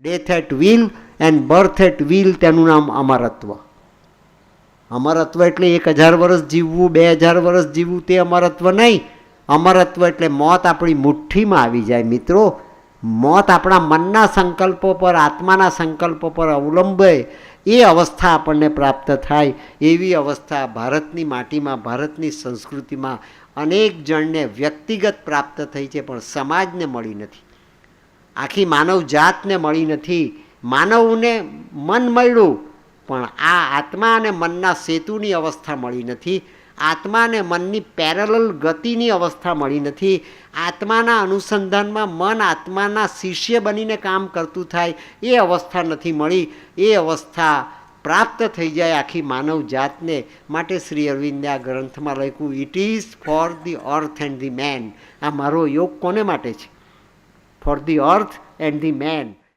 Death at will and birth at will, તેનું નામ અમરત્વ. અમરત્વ એટલે 1000 વર્ષ જીવવું, 2000 વર્ષ જીવવું, તે અમરત્વ નહીં. અમરત્વ એટલે મોત આપણી મુઠ્ઠીમાં આવી જાય. મિત્રો, મોત આપણા મનના સંકલ્પો પર, આત્માના સંકલ્પો પર અવલંબે એ અવસ્થા આપણને પ્રાપ્ત થાય. એવી અવસ્થા ભારતની માટીમાં, ભારતની સંસ્કૃતિમાં અનેક જણને વ્યક્તિગત પ્રાપ્ત થઈ છે, પણ સમાજને મળી નથી. આખી માનવ જાતને મળી નથી. માનવને મન મળ્યું, પણ આ આત્મા અને મનના સેતુની અવસ્થા મળી નથી. આત્મા અને મનની પેરેલલ ગતિની અવસ્થા મળી નથી. આત્માના અનુસંધાનમાં મન આત્માના શિષ્ય બનીને કામ કરતું થાય એ અવસ્થા નથી મળી. એ અવસ્થા પ્રાપ્ત થઈ જાય આખી માનવ જાતને માટે શ્રી અરવિંદે આ ગ્રંથમાં લખ્યું, it is for the earth and the man. આ મારો યોગ કોને માટે છે? For the earth and the main.